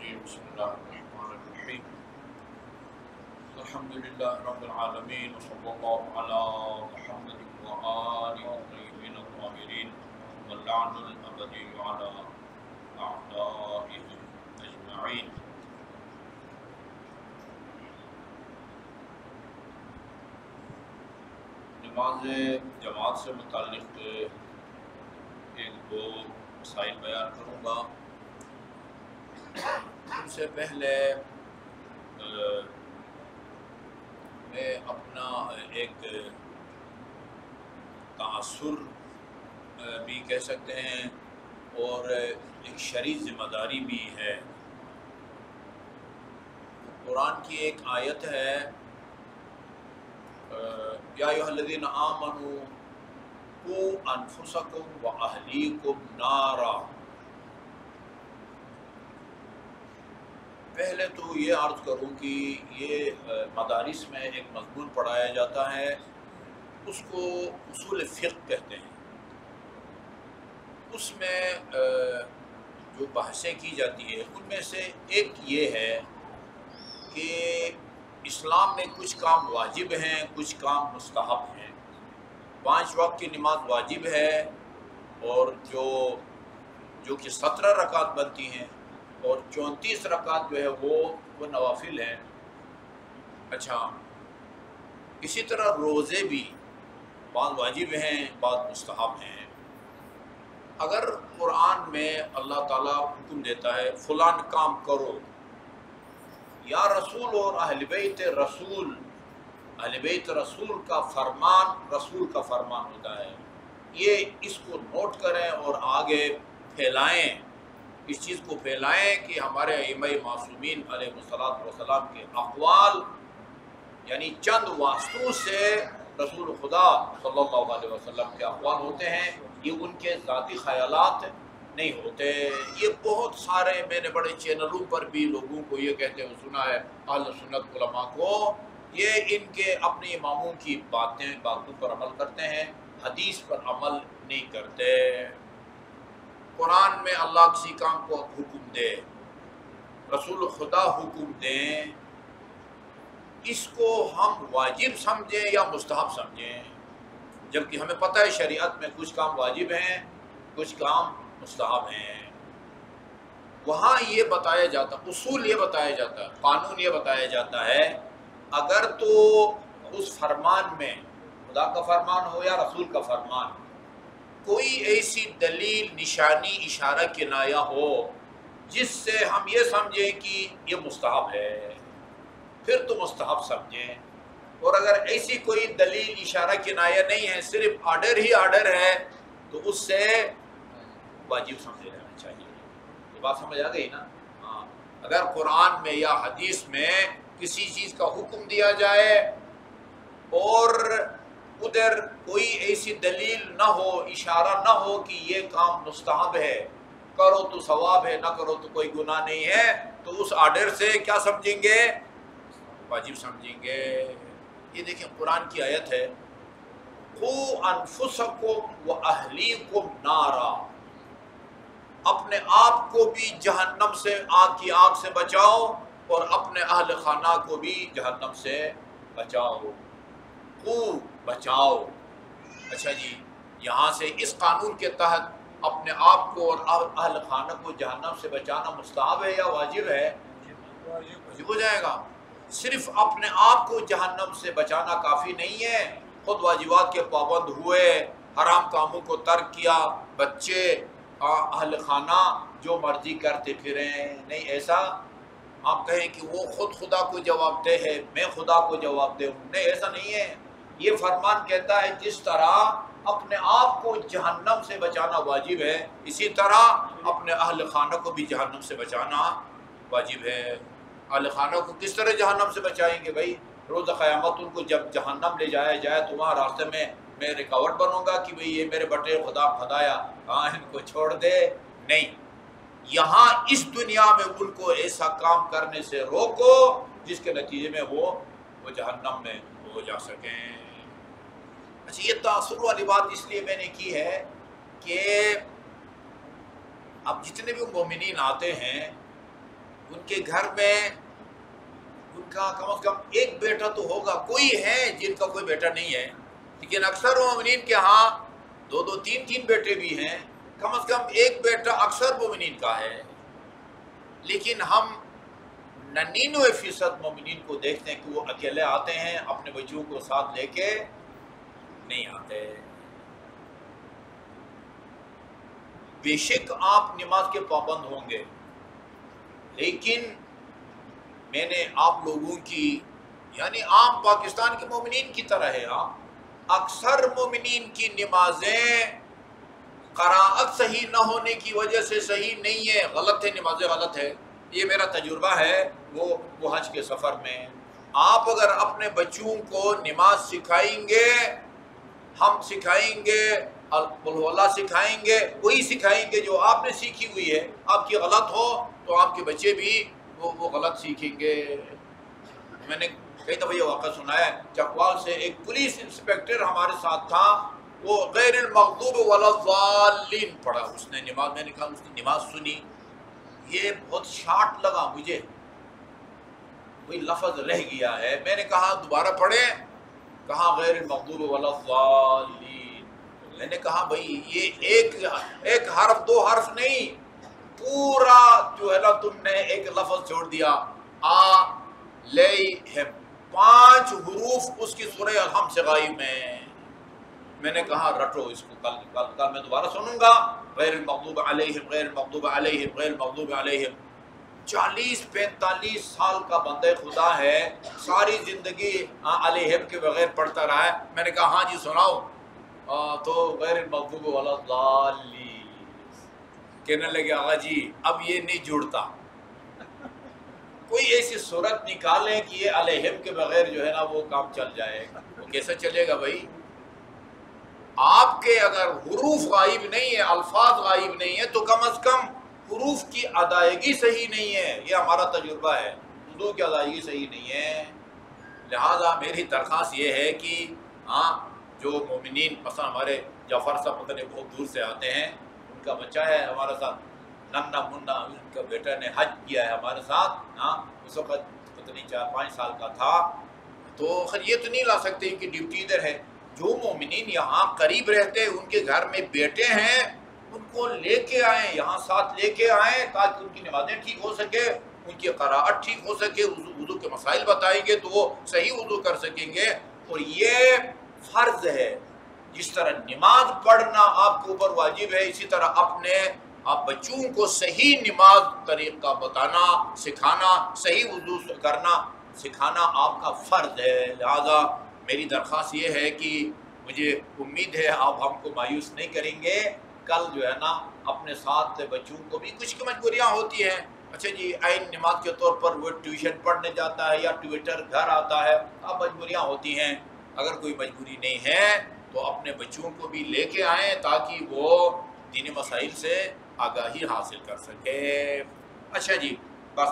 الرجيم بسم الله الرحمن الرحيم الحمد لله رب العالمين وصلى الله على محمد وآله الطيبين الطاهرين واللعن الأبدي على أعدائهم أجمعين. نماز جماعت سے متعلق ایک دو مسائل بیان کروں گا. سب سے پہلے میں اپنا ایک تاثر بھی کہہ سکتے ہیں اور ایک شرعی ذمہ داری بھی ہے. قرآن کی ایک آیت ہے یا ایھا الذین آمنوا قوا انفسکم واہلیکم نارا. پہلے تو یہ عرض کروں کہ یہ مدارس میں ایک مضمون پڑھایا جاتا ہے، اس کو اصول فقہ کہتے ہیں. اس میں جو بحثیں کی جاتی ہے ان میں سے ایک یہ ہے کہ اسلام میں کچھ کام واجب ہیں، کچھ کام مستحب ہیں. 5 وقت کی نماز واجب ہے اور جو کہ 17 رکعت بنتی ہیں اور 34 رکعت جو ہے وہ نوافل ہیں. اچھا، اسی طرح روزے بھی بعض واجب ہیں بعض مستحب ہیں. اگر قرآن میں اللہ تعالیٰ حکم دیتا ہے فلاں کام کرو، یا رسول اور اہل بیت رسول کا فرمان رسول کا فرمان ہوتا ہے، یہ اس کو نوٹ کریں اور آگے پھیلائیں، اس چیز کو پھیلائیں کہ ہمارے ائمہ معصومین علیہ السلام کے اقوال یعنی چند واسطوں سے رسول خدا صلی اللہ علیہ وسلم کے اقوال ہوتے ہیں، یہ ان کے ذاتی خیالات نہیں ہوتے. یہ بہت سارے میں نے بڑے چینلوں پر بھی لوگوں کو یہ کہتے ہوئے سنا ہے، اہل سنت علماء کو، یہ ان کے اپنے اماموں کی باتوں پر عمل کرتے ہیں، حدیث پر عمل نہیں کرتے. قرآن میں اللہ کسی کام کو حکم دے، رسول خدا حکم دیں، اس کو ہم واجب سمجھیں یا مستحب سمجھیں، جبکہ ہمیں پتہ ہے شریعت میں کچھ کام واجب ہیں کچھ کام مستحب ہیں. وہاں یہ بتایا جاتا، اصول یہ بتایا جاتا ہے، قانون یہ بتایا جاتا ہے، اگر تو اس فرمان میں خدا کا فرمان ہو یا رسول کا فرمان کوئی ایسی دلیل، نشانی، اشارہ، کنایہ ہو جس سے ہم یہ سمجھیں کہ یہ مستحب ہے، پھر تو مستحب سمجھیں. اور اگر ایسی کوئی دلیل، اشارہ، کنایہ نہیں ہے، صرف آرڈر ہی آرڈر ہے، تو اس سے واجب سمجھے جانا چاہیے. یہ بات سمجھ آ گئی نا؟ ہاں. اگر قرآن میں یا حدیث میں کسی چیز کا حکم دیا جائے اور ادھر کوئی ایسی دلیل نہ ہو، اشارہ نہ ہو کہ یہ کام مستحب ہے، کرو تو ثواب ہے، نہ کرو تو کوئی گناہ نہیں ہے، تو اس آرڈر سے کیا سمجھیں گے؟ واجب سمجھیں گے. یہ دیکھیں قرآن کی آیت ہے قوا انفسکم واہلیکم نارا، اپنے آپ کو بھی جہنم سے، آگ کی آگ سے بچاؤ اور اپنے اہل خانہ کو بھی جہنم سے بچاؤ. بچاؤ. اچھا جی، یہاں سے اس قانون کے تحت اپنے آپ کو اور اہل خانہ کو جہنم سے بچانا مستحب ہے یا واجب ہے؟ واجب ہو جائے گا. صرف اپنے آپ کو جہنم سے بچانا کافی نہیں ہے، خود واجبات کے پابند ہوئے، حرام کاموں کو ترک کیا، بچے، اہل خانہ جو مرضی کرتے پھریں. نہیں، ایسا آپ کہیں کہ وہ خود خدا کو جواب دہ ہے، میں خدا کو جواب دہ ہوں، نہیں، ایسا نہیں ہے. یہ فرمان کہتا ہے جس طرح اپنے آپ کو جہنم سے بچانا واجب ہے، اسی طرح اپنے اہل خانہ کو بھی جہنم سے بچانا واجب ہے. اہل خانہ کو کس طرح جہنم سے بچائیں گے بھائی؟ روز قیامت ان کو جب جہنم لے جایا جائے تو وہاں راستے میں رکاوٹ بنوں گا کہ بھئی یہ میرے بٹے خدایا، ہاں ان کو چھوڑ دے. نہیں، یہاں اس دنیا میں ان کو ایسا کام کرنے سے روکو جس کے نتیجے میں وہ جہنم میں ہو جا سکیں. اچھا، یہ تاثر والی بات اس لیے میں نے کی ہے کہ اب جتنے بھی مومنین آتے ہیں ان کے گھر میں ان کا کم از کم ایک بیٹا تو ہوگا. کوئی ہے جن کا کوئی بیٹا نہیں ہے، لیکن اکثر مومنین کے ہاں دو دو تین تین بیٹے بھی ہیں. کم از کم ایک بیٹا اکثر مومنین کا ہے. لیکن ہم 99% مومنین کو دیکھتے ہیں کہ وہ اکیلے آتے ہیں، اپنے بچوں کو ساتھ لے کے نہیں آتے. بے شک آپ نماز کے پابند ہوں گے، لیکن میں نے آپ لوگوں کی یعنی عام پاکستان کے مومنین کی طرح ہے، اکثر مومنین کی نمازیں قراءت صحیح نہ ہونے کی وجہ سے صحیح نہیں ہے، غلط ہے، نمازیں غلط ہے. یہ میرا تجربہ ہے وہ حج کے سفر میں. آپ اگر اپنے بچوں کو نماز سکھائیں گے، ہم سکھائیں گے، قل ہو اللہ سکھائیں گے، وہی سکھائیں گے جو آپ نے سیکھی ہوئی ہے. آپ کی غلط ہو تو آپ کے بچے بھی وہ غلط سیکھیں گے. میں نے کئی دفعہ یہ واقعہ سنا ہے، چکوال سے ایک پولیس انسپیکٹر ہمارے ساتھ تھا، وہ غیر المغضوب ولا الضالین پڑھا اس نے نماز. میں نے کہا اس نے نماز سنی، یہ بہت شارٹ لگا مجھے، کوئی لفظ رہ گیا ہے. میں نے کہا دوبارہ پڑھیں، کہا غیر المغضوب ولا الضالین. میں نے کہا بھائی یہ ایک حرف دو حرف نہیں، پورا جو ہے نا تم نے ایک لفظ چھوڑ دیا. علیہم 5 حروف اس کی سورہ الحم سے غائب ہیں. میں نے کہا رٹو اس کو، کل میں دوبارہ سنوں گا. غیر المغضوب علیہم، غیر المغضوب علیہم، غیر المغضوب علیہم. 40-45 سال کا بندہ خدا ہے، ساری زندگی علیہم کے بغیر پڑھتا رہا ہے. میں نے کہا ہاں جی سناؤ، تو غیر المغضوب ولا الضالین. کہنے لگے آغا جی اب یہ نہیں جڑتا، کوئی ایسی صورت نکالیں کہ یہ علیہم کے بغیر جو ہے نا وہ کام چل جائے. وہ کیسے چلے گا بھائی؟ آپ کے اگر حروف غائب نہیں ہے، الفاظ غائب نہیں ہے، تو کم از کم حروف کی ادائیگی صحیح نہیں ہے. یہ ہمارا تجربہ ہے، اردو کی ادائیگی صحیح نہیں ہے. لہذا میری درخواست یہ ہے کہ جو مومنین مثلا ہمارے جعفر صاحب پتہ نہیں بہت دور سے آتے ہیں، ان کا بچہ ہے ہمارے ساتھ، ننا منا ان کا بیٹا نے حج کیا ہے ہمارے ساتھ. اس وقت پتہ نہیں 4-5 سال کا تھا. تو خیر یہ تو نہیں لا سکتے کہ ڈیوٹی ادھر ہے. جو مومنین یہاں قریب رہتے ان کے گھر میں بیٹے ہیں، ان کو لے کے آئیں، یہاں ساتھ لے کے آئیں، تاکہ ان کی نمازیں ٹھیک ہو سکے، ان کی قراءت ٹھیک ہو سکے. وضو کے مسائل بتائیں گے تو وہ صحیح وضو کر سکیں گے. اور یہ فرض ہے، جس طرح نماز پڑھنا آپ کے اوپر واجب ہے، اسی طرح اپنے آپ بچوں کو صحیح نماز طریقہ بتانا، سکھانا، صحیح وضو کرنا سکھانا آپ کا فرض ہے. لہذا میری درخواست یہ ہے کہ مجھے امید ہے آپ ہم کو مایوس نہیں کریں گے. کل جو ہے نا اپنے ساتھ بچوں کو بھی کچھ کی مجبوریاں ہوتی ہیں. اچھا جی عین نماز کے طور پر وہ ٹیوشن پڑھنے جاتا ہے یا ٹویٹر گھر آتا ہے، اب مجبوریاں ہوتی ہیں. اگر کوئی مجبوری نہیں ہے تو اپنے بچوں کو بھی لے کے آئیں تاکہ وہ دینی مسائل سے آگاہی حاصل کر سکے. اچھا جی بس.